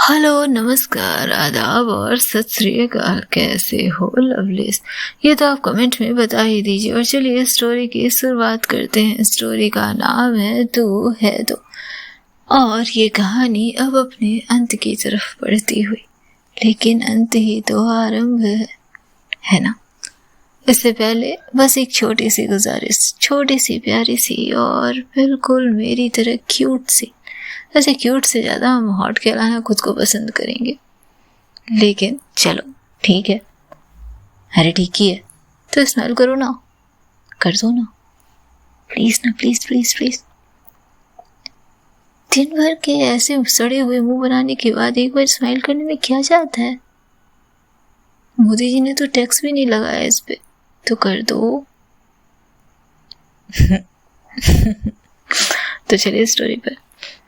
Hello, नमस्कार, आदाब और सत श्री अकाल। कैसे हो लवलीज? ये तो आप कमेंट में बता ही दीजिए। और चलिए स्टोरी की शुरुआत करते हैं। स्टोरी का नाम है तू है तो। और ये कहानी अब अपने अंत की तरफ बढ़ती हुई, लेकिन अंत ही तो आरंभ है ना। इससे पहले बस एक छोटी सी गुजारिश, छोटी सी प्यारी सी और बिल्कुल मेरी तरह क्यूट सी। वैसे क्यूट से ज़्यादा हम हॉट कहलाना खुद को पसंद करेंगे, लेकिन चलो ठीक है। अरे ठीक ही है तो स्माइल करो ना, कर दो ना, प्लीज ना, प्लीज प्लीज प्लीज। दिन भर के ऐसे सड़े हुए मुंह बनाने के बाद एक बार स्माइल करने में क्या जाता है। मोदी जी ने तो टैक्स भी नहीं लगाया इस पे, तो कर दो। तो चलिए स्टोरी पर।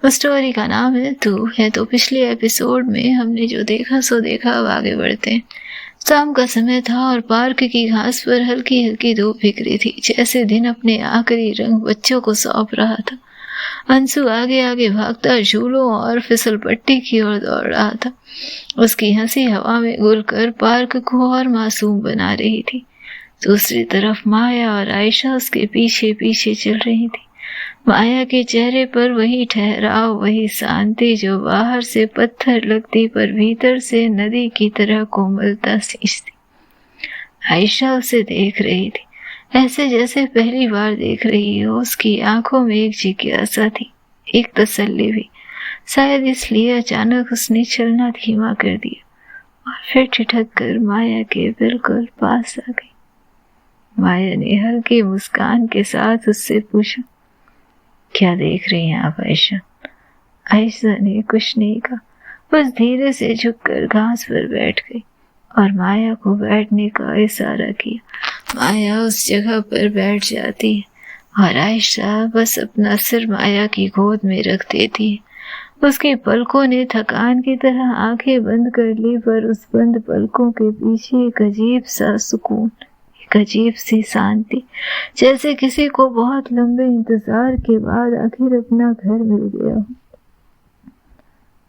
स्टोरी का नाम है तू है तो। पिछले एपिसोड में हमने जो देखा सो देखा, अब आगे बढ़ते हैं। शाम का समय था और पार्क की घास पर हल्की हल्की धूप बिखरी थी, जैसे दिन अपने आखिरी रंग बच्चों को सौंप रहा था। अंशु आगे आगे भागता झूलों और फिसल पट्टी की ओर दौड़ रहा था। उसकी हंसी हवा में घुलकर पार्क को और मासूम बना रही थी। दूसरी तरफ माया और आयशा उसके पीछे पीछे चल रही थी। माया के चेहरे पर वही ठहराव, वही शांति जो बाहर से पत्थर लगती पर भीतर से नदी की तरह कोमलता सींचती। आयशा उसे देख रही थी, ऐसे जैसे पहली बार देख रही हो। उसकी आंखों में एक जिज्ञासा थी, एक तसल्ली भी। शायद इसलिए अचानक उसने चलना धीमा कर दिया और फिर ठिठक कर माया के बिल्कुल पास आ गई। माया ने हल्की मुस्कान के साथ उससे पूछा, क्या देख रही हैं आप आयशा? आयशा ने कुछ नहीं कहा, बस धीरे से झुककर घास पर बैठ गई और माया को बैठने का इशारा किया। माया उस जगह पर बैठ जाती है और आयशा बस अपना सिर माया की गोद में रख देती है। उसकी पलकों ने थकान की तरह आंखें बंद कर ली, पर उस बंद पलकों के पीछे एक अजीब सा सुकून, एक अजीब सी शांति, जैसे किसी को बहुत लंबे इंतजार के बाद आखिर अपना घर मिल गया हो।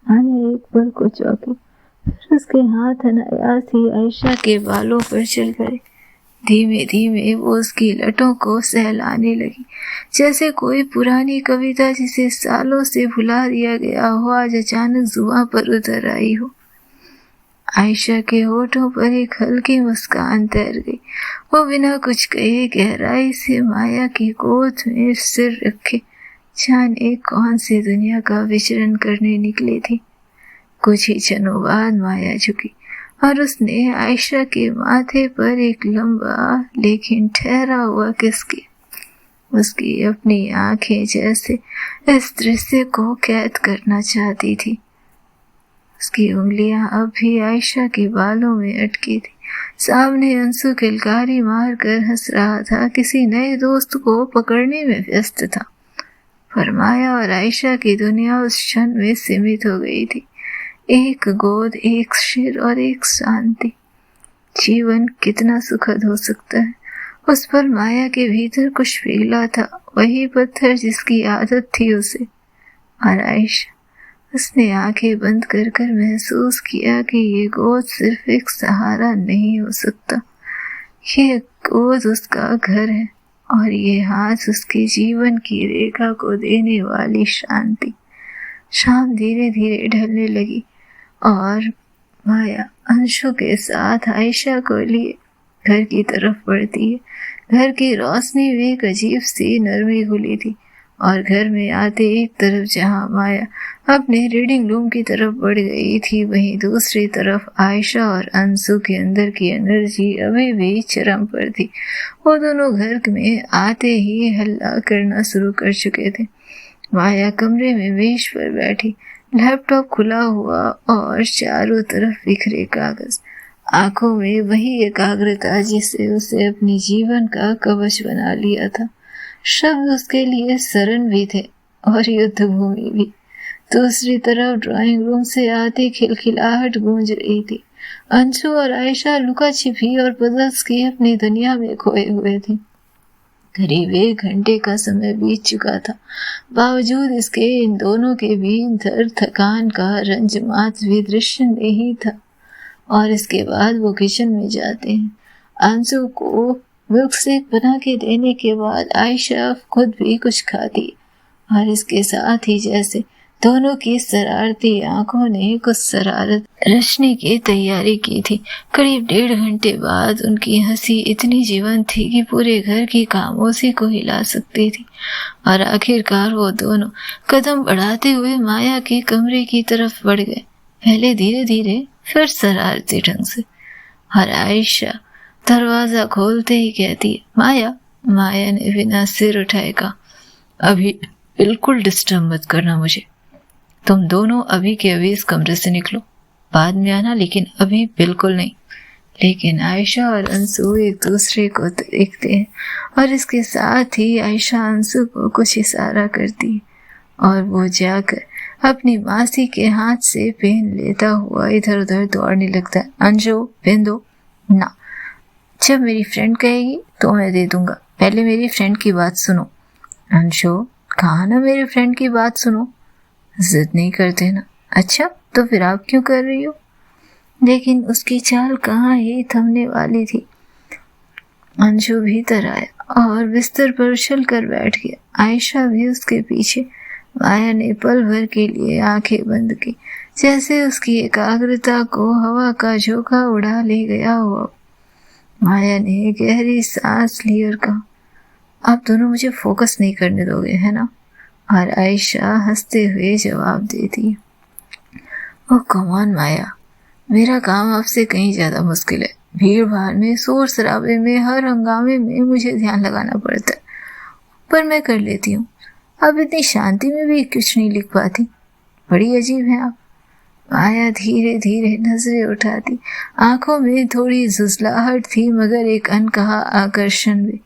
माया एक पल को चौंकी, फिर उसके हाथ अनायास ही आयशा के बालों पर चल गए। धीमे धीमे वो उसकी लटों को सहलाने लगी, जैसे कोई पुरानी कविता जिसे सालों से भुला दिया गया हो आज अचानक जुबां पर उतर आई हो। आयशा के होठों पर एक हल्की मुस्कान तैर गई। वो बिना कुछ कहे गहराई से माया की गोद में सिर रखे जाने कौन सी दुनिया का विचरण करने निकली थी। कुछ ही क्षणों बाद माया झुकी और उसने आयशा के माथे पर एक लंबा लेकिन ठहरा हुआ किस किया। उसकी अपनी आंखें जैसे इस दृश्य को कैद करना चाहती थी। उसकी उंगलियां अब भी आयशा के बालों में अटकी थी। सामने अंशु किलकारी मारकर हंस रहा था, किसी नए दोस्त को पकड़ने में व्यस्त था। पर माया और आयशा की दुनिया उस क्षण में सीमित हो गई थी। एक गोद, एक सिर और एक शांति। जीवन कितना सुखद हो सकता है। उस पर माया के भीतर कुछ पिघला था, वही पत्थर जिसकी आदत थी उसे। और आयशा, उसने आंखें बंद कर कर महसूस किया कि ये गोद सिर्फ एक सहारा नहीं हो सकता, ये गोद उसका घर है और ये हाथ उसके जीवन की रेखा को देने वाली शांति। शाम धीरे धीरे ढलने लगी और माया अंशु के साथ आयशा को लिए घर की तरफ बढ़ती है। घर की रोशनी में एक अजीब सी नरमी घुली थी और घर में आते एक तरफ जहां माया अपने रीडिंग रूम की तरफ बढ़ गई थी, वहीं दूसरी तरफ आयशा और अंशु के अंदर की एनर्जी अभी भी चरम पर थी। वो दोनों घर में आते ही हल्ला करना शुरू कर चुके थे। माया कमरे में मेज पर बैठी, लैपटॉप खुला हुआ और चारों तरफ बिखरे कागज। आंखों में वही एकाग्रता जिसे उसे अपने जीवन का कवच बना लिया था। शब्द उसके लिए शरण भी थे और युद्ध भूमि भी। दूसरी तरफ ड्राइंग रूम से आती खिलखिलाहट गूंज रही थी। अंशु और आयशा लुका छिपी और पजल्स की अपनी दुनिया में खोए हुए थे। करीब 1 घंटे का समय बीत चुका था। बावजूद इसके इन दोनों के बीच दर्द, थकान का रंज मात्र भी दृश्य नहीं था। और इसके बाद वो किचन में जाते हैं। अंशु को मिल्क शेक बना के देने के बाद आयशा खुद भी कुछ खाती और इसके साथ ही जैसे दोनों की शरारती आंखों ने कुछ शरारत रचने की तैयारी की थी। करीब 1.5 घंटे बाद उनकी हंसी इतनी जीवंत थी कि पूरे घर की खामोशी को हिला सकती थी। और आखिरकार वो दोनों कदम बढ़ाते हुए माया के कमरे की तरफ बढ़ गए, पहले धीरे धीरे फिर शरारती ढंग से। और आयशा दरवाजा खोलते ही कहती है, माया। माया ने बिना सिर उठाए कहा, अभी बिल्कुल डिस्टर्ब मत करना मुझे। तुम दोनों अभी के अभी इस कमरे से निकलो, बाद में आना, लेकिन अभी बिल्कुल नहीं। लेकिन आयशा और अंशु एक दूसरे को देखते हैं और इसके साथ ही आयशा अंशु को कुछ इशारा करती है और वो जाकर अपनी मासी के हाथ से पेन लेता हुआ इधर उधर दौड़ने लगता है। अंशु, पेन दो ना, जब मेरी फ्रेंड कहेगी तो मैं दे दूंगा, पहले मेरी फ्रेंड की बात सुनो। अंशु, कहा ना मेरी फ्रेंड की बात सुनो, जिद नहीं करते ना। अच्छा, तो फिर आप क्यों कर रही हो? लेकिन उसकी चाल कहाँ ही थमने वाली थी। अंशु भीतर आया और बिस्तर पर उछल कर बैठ गया। आयशा भी उसके पीछे। माया ने पल भर के लिए आंखें बंद की, जैसे उसकी एकाग्रता को हवा का झोंका उड़ा ले गया हुआ। माया ने गहरी सांस ली और कहा, आप दोनों मुझे फोकस नहीं करने दोगे, है ना? और आयशा हंसते हुए जवाब देती, ओह कम ऑन माया, मेरा काम आपसे कहीं ज्यादा मुश्किल है। भीड़ भाड़ में, शोर शराबे में, हर हंगामे में मुझे ध्यान लगाना पड़ता है, पर मैं कर लेती हूँ। अब इतनी शांति में भी कुछ नहीं लिख पाती, बड़ी अजीब है आप। माया धीरे धीरे नजरें उठाती, आंखों में थोड़ी झुंझलाहट थी मगर एक अनकहा आकर्षण भी।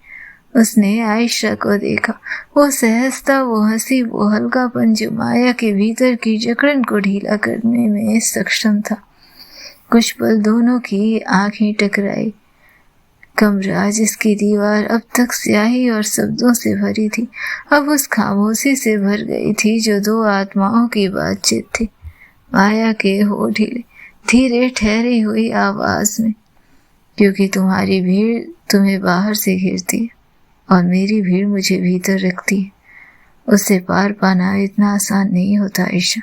उसने आयशा को देखा, वो सहजता, वो हंसी, वो हल्कापन जो माया के भीतर की जकड़न को ढीला करने में सक्षम था। कुछ पल दोनों की आंखें टकराई। कमरा जिसकी दीवार अब तक स्याही और शब्दों से भरी थी, अब उस खामोशी से भर गई थी जो दो आत्माओं की बातचीत थी। माया के होठ हिले, धीरे ठहरी हुई आवाज में, क्योंकि तुम्हारी भीड़ तुम्हें बाहर से घेरती है और मेरी भीड़ मुझे भीतर रखती है। उसे पार पाना इतना आसान नहीं होता आयशा।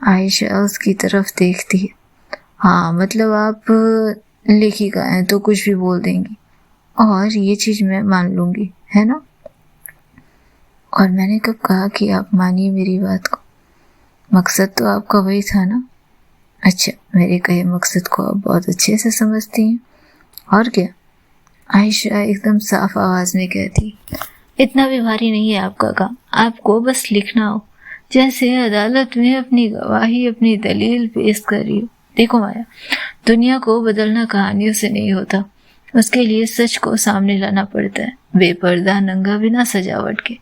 आयशा उसकी तरफ देखती है। हाँ, मतलब आप लेखिका हैं तो कुछ भी बोल देंगी और ये चीज मैं मान लूंगी, है ना? और मैंने कब कहा कि आप मानिए मेरी बात को? मकसद तो आपका वही था ना? अच्छा, मेरे कहे मकसद को आप बहुत अच्छे से समझती हैं। और क्या? आयशा एकदम साफ आवाज में कहती, इतना भी भारी नहीं है आपका काम, आपको बस लिखना हो, जैसे अदालत में अपनी गवाही, अपनी दलील पेश कर रही हो। देखो माया, दुनिया को बदलना कहानियों से नहीं होता, उसके लिए सच को सामने लाना पड़ता है, बेपर्दा, नंगा, बिना सजावट के।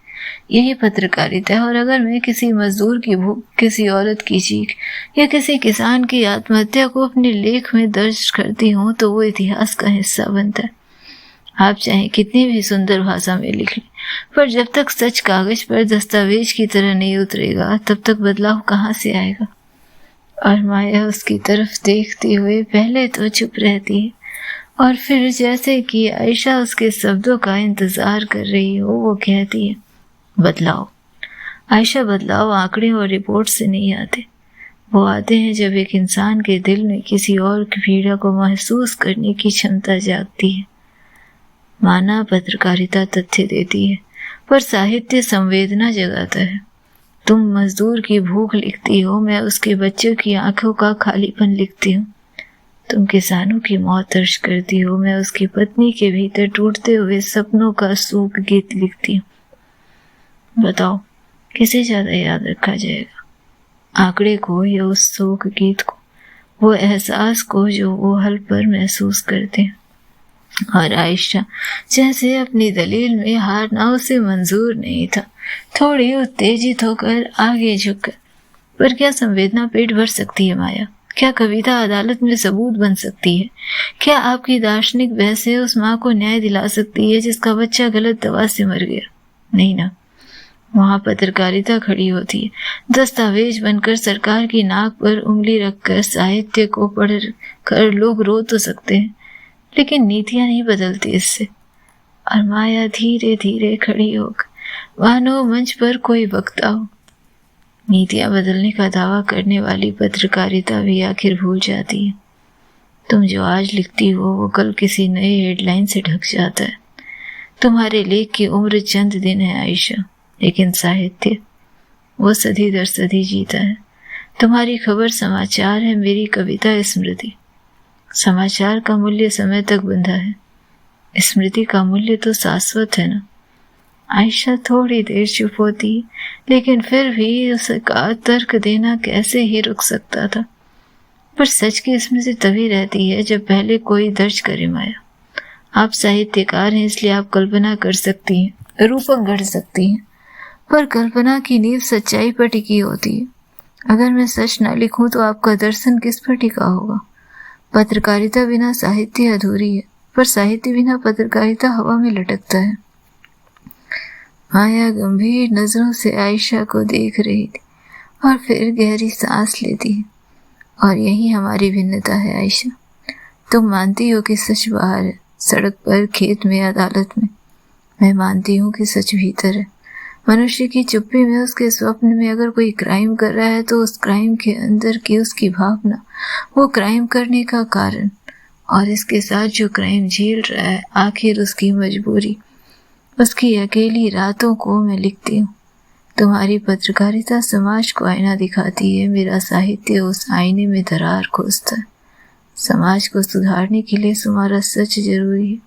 यही पत्रकारिता है। और अगर मैं किसी मजदूर की भूख, किसी औरत की चीख या किसी किसान की आत्महत्या को अपने लेख में दर्ज करती हूँ तो वो इतिहास का हिस्सा बनता है। आप चाहे कितनी भी सुंदर भाषा में लिख लें, पर जब तक सच कागज पर दस्तावेज की तरह नहीं उतरेगा तब तक बदलाव कहाँ से आएगा? और माया उसकी तरफ देखते हुए पहले तो चुप रहती है और फिर जैसे कि आयशा उसके शब्दों का इंतजार कर रही हो वो कहती है, बदलाव। आयशा, बदलाव आंकड़े और रिपोर्ट से नहीं आते, वो आते हैं जब एक इंसान के दिल में किसी और की पीड़ा को महसूस करने की क्षमता जागती है। माना पत्रकारिता तथ्य देती है, पर साहित्य संवेदना जगाता है। तुम मजदूर की भूख लिखती हो, मैं उसके बच्चों की आंखों का खालीपन लिखती हूँ। तुम किसानों की मौत दर्ज करती हो, मैं उसकी पत्नी के भीतर टूटते हुए सपनों का सूख गीत लिखती हूँ। बताओ, किसे ज्यादा याद रखा जाएगा, आंकड़े को या उस शोक गीत को, वो एहसास को जो वो हल पर महसूस करते हैं? और आयशा जैसे अपनी दलील में हारना उसे मंजूर नहीं था, थोड़ी उत्तेजित होकर आगे झुककर, पर क्या संवेदना पेट भर सकती है माया? क्या कविता अदालत में सबूत बन सकती है? क्या आपकी दार्शनिक बहसें उस माँ को न्याय दिला सकती है जिसका बच्चा गलत दवा से मर गया? नहीं ना। वहां पत्रकारिता खड़ी होती है, दस्तावेज बनकर सरकार की नाक पर उंगली रखकर। साहित्य को पढ़ कर लोग रो तो सकते हैं, लेकिन नीतियां नहीं बदलती इससे। और माया धीरे धीरे खड़ी होकर मानो मंच पर कोई वक्ता हो। नीतियां बदलने का दावा करने वाली पत्रकारिता भी आखिर भूल जाती है। तुम जो आज लिखती हो वो कल किसी नए हेडलाइन से ढक जाता है। तुम्हारे लेख की उम्र चंद दिन है आयशा, लेकिन साहित्य वो सदी दर सदी जीता है। तुम्हारी खबर समाचार है, मेरी कविता स्मृति। समाचार का मूल्य समय तक बंधा है, स्मृति का मूल्य तो शाश्वत है ना। आयशा थोड़ी देर चुप होती, लेकिन फिर भी उसका तर्क देना कैसे ही रुक सकता था। पर सच की स्मृति तभी रहती है जब पहले कोई दर्ज करे माया। आप साहित्यकार हैं, इसलिए आप कल्पना कर सकती हैं, रूपक गढ़ सकती हैं, पर कल्पना की नींव सच्चाई पर टिकी होती है। अगर मैं सच न लिखूं तो आपका दर्शन किस पर टिका होगा? पत्रकारिता बिना साहित्य अधूरी है, पर साहित्य बिना पत्रकारिता हवा में लटकता है। माया गंभीर नजरों से आयशा को देख रही थी और फिर गहरी सांस लेती है। और यही हमारी भिन्नता है आयशा। तुम मानती हो कि सच बाहर है, सड़क पर, खेत में, अदालत में। मैं मानती हूँ कि सच भीतर है। मनुष्य की चुप्पी में, उसके स्वप्न में अगर कोई क्राइम कर रहा है तो उस क्राइम के अंदर की उसकी भावना, वो क्राइम करने का कारण, और इसके साथ जो क्राइम झेल रहा है, आखिर उसकी मजबूरी, उसकी अकेली रातों को मैं लिखती हूँ। तुम्हारी पत्रकारिता समाज को आईना दिखाती है, मेरा साहित्य उस आईने में दरार खोजता है। समाज को सुधारने के लिए तुम्हारा सच जरूरी है,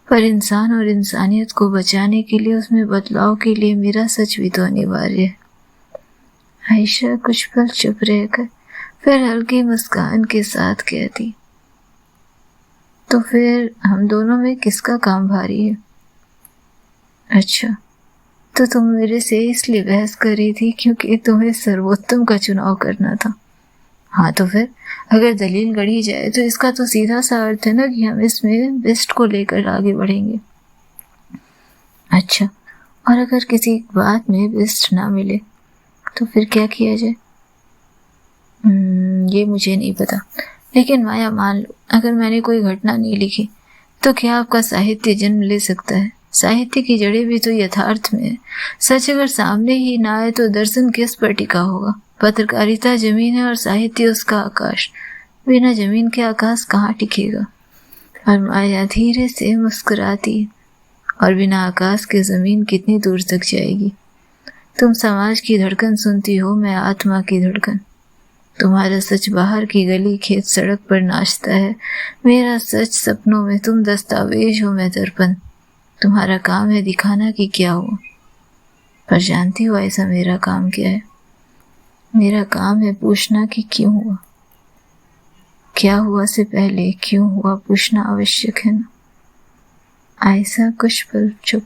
पर इंसान और इंसानियत को बचाने के लिए, उसमें बदलाव के लिए मेरा सच भी तो अनिवार्य है। आयशा कुछ पल चुप रहकर फिर हल्की मुस्कान के साथ कहती, तो फिर हम दोनों में किसका काम भारी है? अच्छा, तो तुम मेरे से इसलिए बहस कर रही थी क्योंकि तुम्हें सर्वोत्तम का चुनाव करना था। हाँ, तो फिर अगर दलील गढ़ी जाए तो इसका तो सीधा सा अर्थ है ना कि हम इसमें बेस्ट को लेकर आगे बढ़ेंगे। अच्छा, और अगर किसी बात में बेस्ट ना मिले तो फिर क्या किया जाए? ये मुझे नहीं पता, लेकिन माया मान लो अगर मैंने कोई घटना नहीं लिखी तो क्या आपका साहित्य जन्म ले सकता है? साहित्य की जड़ें भी तो यथार्थ में है। सच अगर सामने ही ना आए तो दर्शन किस पर टिका होगा? पत्रकारिता जमीन है और साहित्य उसका आकाश। बिना जमीन के आकाश कहाँ टिकेगा? और माया धीरे से मुस्कुराती है, और बिना आकाश के जमीन कितनी दूर तक जाएगी? तुम समाज की धड़कन सुनती हो, मैं आत्मा की धड़कन। तुम्हारा सच बाहर की गली, खेत, सड़क पर नाचता है। मेरा सच सपनों में, तुम दस्तावेज हो, मैं दर्पण। तुम्हारा काम है दिखाना कि क्या हुआ, पर जानती हो ऐसा मेरा काम क्या है? मेरा काम है पूछना कि क्यों हुआ। क्या हुआ से पहले क्यों हुआ पूछना आवश्यक है ना। ऐसा कुछ पल चुप,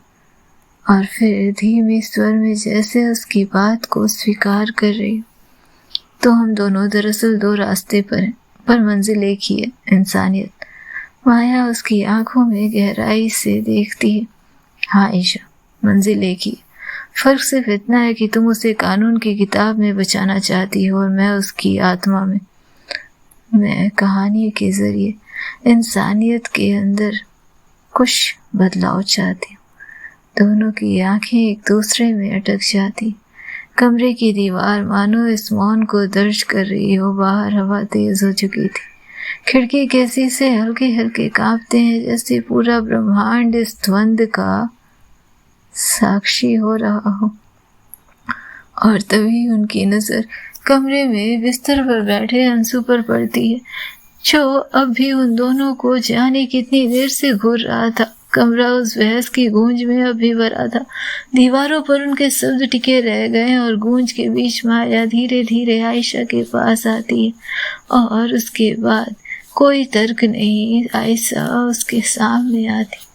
और फिर धीमे स्वर में जैसे उसकी बात को स्वीकार कर रही हो, तो हम दोनों दरअसल दो रास्ते पर हैं, पर मंजिल एक ही है, इंसानियत। माया उसकी आंखों में गहराई से देखती है। हाँ आयशा, मंजिल एक ही। फर्क सिर्फ इतना है कि तुम उसे कानून की किताब में बचाना चाहती हो और मैं उसकी आत्मा में। मैं कहानी के जरिए इंसानियत के अंदर कुछ बदलाव चाहती हूँ। दोनों की आंखें एक दूसरे में अटक जाती। कमरे की दीवार मानो इस मौन को दर्ज कर रही हो। बाहर हवा तेज हो चुकी थी। खिड़की कैसी से हल्के हल्के कांपते हैं, जैसे पूरा ब्रह्मांड इस द्वंद का साक्षी हो रहा हो। और तभी उनकी नजर कमरे में बिस्तर पर बैठे अंशु पर पड़ती है, जो अब भी उन दोनों को जाने कितनी देर से घूर रहा था। कमरा उस बहस की गूंज में अब भी भरा था। दीवारों पर उनके शब्द टिके रह गए और गूंज के बीच माया धीरे धीरे आयशा के पास आती है, और उसके बाद कोई तर्क नहीं, आयशा उसके सामने आती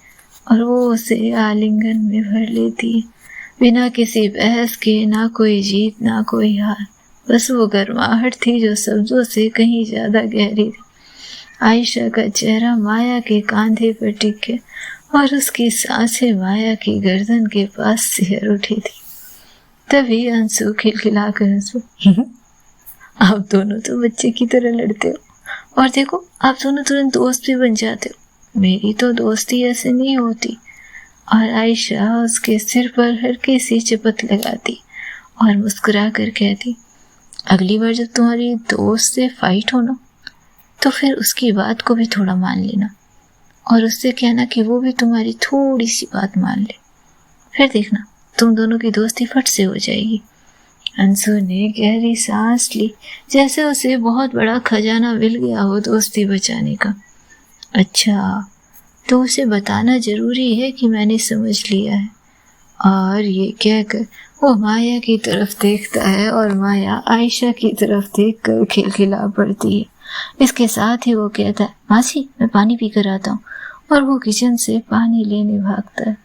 और वो उसे आलिंगन में भर लेती है, बिना किसी बहस के। ना कोई जीत ना कोई हार, बस वो गर्माहट थी जो शब्दों से कहीं ज्यादा गहरी थी। आयशा का चेहरा माया के कंधे पर टिक गया और उसकी सांसें माया की गर्दन के पास सिहर उठी थी। तभी अंशु खिलखिलाकर हंसू, आप दोनों तो बच्चे की तरह लड़ते हो और देखो आप दोनों तुरंत दोस्त भी बन जाते हो। मेरी तो दोस्ती ऐसे नहीं होती। और आयशा उसके सिर पर हल्की सी चपत लगाती और मुस्कुरा कर कहती, अगली बार जब तुम्हारी दोस्त से फाइट हो ना, तो फिर उसकी बात को भी थोड़ा मान लेना और उससे कहना कि वो भी तुम्हारी थोड़ी सी बात मान ले। फिर देखना तुम दोनों की दोस्ती फट से हो जाएगी। अंशु ने गहरी सांस ली, जैसे उसे बहुत बड़ा खजाना मिल गया हो दोस्ती बचाने का। अच्छा, तो उसे बताना जरूरी है कि मैंने समझ लिया है। और ये कहकर वो माया की तरफ देखता है और माया आयशा की तरफ देखकर खिलखिला पड़ती है। इसके साथ ही वो कहता है, मासी मैं पानी पी कर आता हूँ, और वो किचन से पानी लेने भागता है।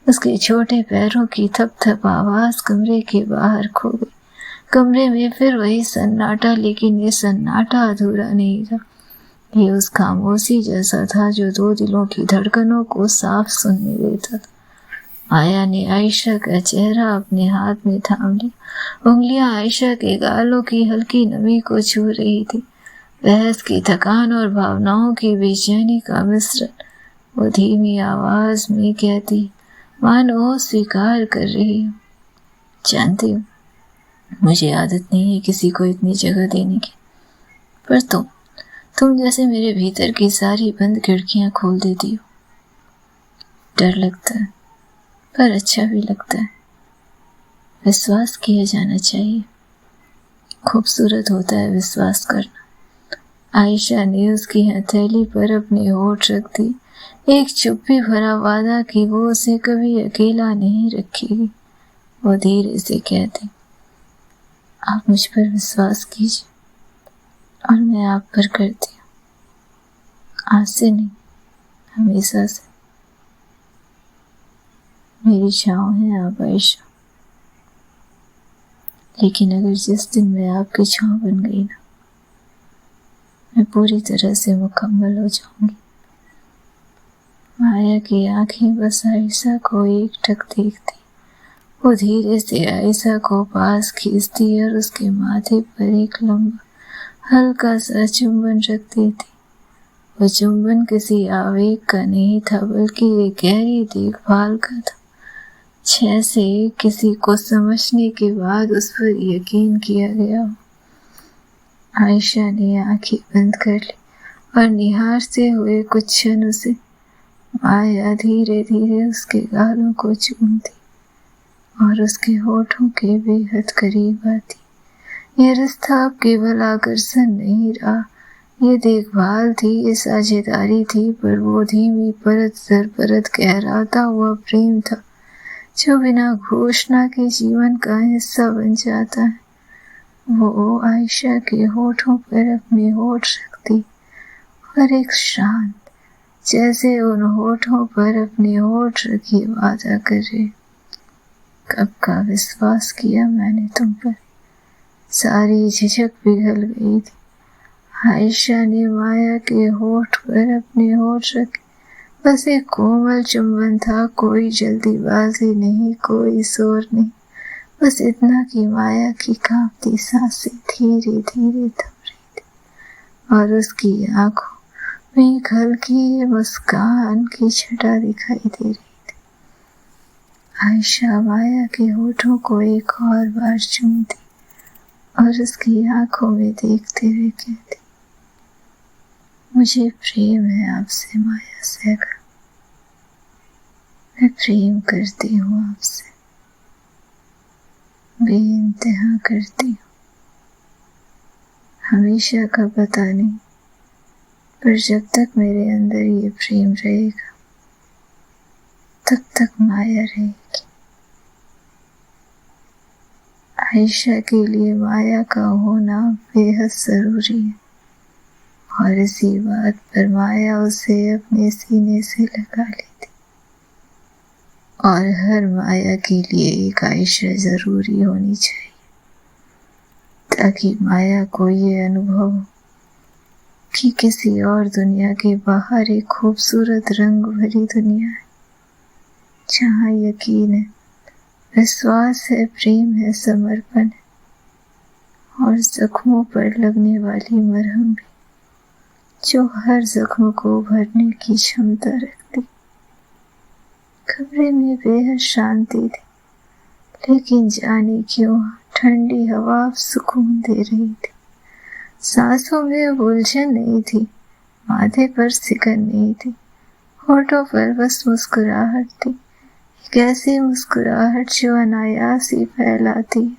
उसके छोटे पैरों की थप थप आवाज कमरे के बाहर खो गई। कमरे में फिर वही सन्नाटा, लेकिन ये सन्नाटा अधूरा नहीं था। ये उस खामोशी जैसा था जो दो दिलों की धड़कनों को साफ सुनने देता था। माया ने आयशा का चेहरा अपने हाथ में थाम लिया। उंगलियां आयशा के गालों की हल्की नमी को छू रही थी। बहस की थकान और भावनाओं की बेचैनी का मिश्रण। वो धीमी आवाज में कहती, मानो स्वीकार कर रही हूँ, जानती हूँ मुझे आदत नहीं है किसी को इतनी जगह देने की, पर तुम जैसे मेरे भीतर की सारी बंद खिड़कियां खोल देती हो। डर लगता है पर अच्छा भी लगता है। विश्वास किया जाना चाहिए, खूबसूरत होता है विश्वास करना। आयशा ने उसकी हथेली पर अपने होठ रख दी, एक चुप्पी भरा वादा कि वो उसे कभी अकेला नहीं रखेगी। वो धीरे से कहती, आप मुझ पर विश्वास कीजिए और मैं आप पर करती हूँ। आज से नहीं, हमेशा से। मेरी छाँव है आप आयशा, लेकिन अगर जिस दिन मैं आपकी छाँव बन गई ना, मैं पूरी तरह से मुकम्मल हो जाऊंगी। माया की आंखें बस आयशा को एकटक देखती। वो धीरे से आयशा को पास खींचती और उसके माथे पर एक लंबा हल्का सा चुंबन रखती थी। वो चुंबन किसी आवेग का नहीं था, बल्कि एक गहरी देखभाल का था, जैसे किसी को समझने के बाद उस पर यकीन किया गया हो। आयशा ने आंखें बंद कर ली और निहारते हुए कुछ क्षण उसे। माया धीरे धीरे उसके गालों को चूमती और उसके होठों के बेहद करीब आती। यह रिश्ता अब केवल आकर्षण नहीं रहा, ये देखभाल थी, ये साझेदारी थी, पर वो धीमी परत दर परत गहराता हुआ प्रेम था जो बिना घोषणा के जीवन का हिस्सा बन जाता है। वो आयशा के होठों पर अपने होठ रखती और एक शांत, जैसे उन होठों पर अपने होठ रखी वादा करे, कब का विश्वास किया मैंने तुम पर। सारी झिझक पिघल गई थी। आयशा ने माया के होठ पर अपने होठ रखे। बस एक कोमल चुंबन था, कोई जल्दीबाजी नहीं, कोई शोर नहीं, बस इतना कि माया की कांपती सांसें धीरे धीरे थम रही थी और उसकी आंखों में एक हल्की मुस्कान की छटा दिखाई दे रही थी। आयशा माया के होठों को एक और बार चूमती और उसकी आंखों में देखते हुए कहती, मुझे प्रेम है आपसे माया सहगल, मैं प्रेम करती हूँ आपसे, बेइंतहा करती हूँ। हमेशा का पता नहीं, पर जब तक मेरे अंदर ये प्रेम रहेगा तब तक माया रहेगी। आयशा के लिए माया का होना बेहद जरूरी है और इसी बात पर माया उसे अपने सीने से लगा लेती। और हर माया के लिए एक आयशा जरूरी होनी चाहिए, ताकि माया को ये अनुभव हो कि किसी और दुनिया के बाहर एक खूबसूरत रंग भरी दुनिया है, जहाँ यकीन है, विश्वास है, प्रेम है, समर्पण है और जख्मों पर लगने वाली मरहम भी, जो हर जख्म को भरने की क्षमता रखती। कमरे में बेहद शांति थी, लेकिन जाने क्यों ठंडी हवा सुकून दे रही थी। सांसों में उलझन नहीं थी, माथे पर सिकन नहीं थी, होठों पर बस मुस्कुराहट थी, एक ऐसी मुस्कुराहट जो अनायास ही फैलाती है,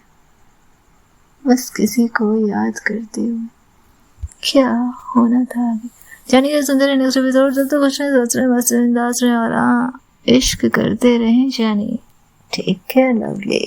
बस किसी को याद करते हुए। क्या होना था आगे जानिए सुंदर नेक्स्ट एपिसोड। जब तक कुछ नहीं सोच रहे, मस्त रहे, और इश्क करते रहें जानिए। ठीक है, लवली।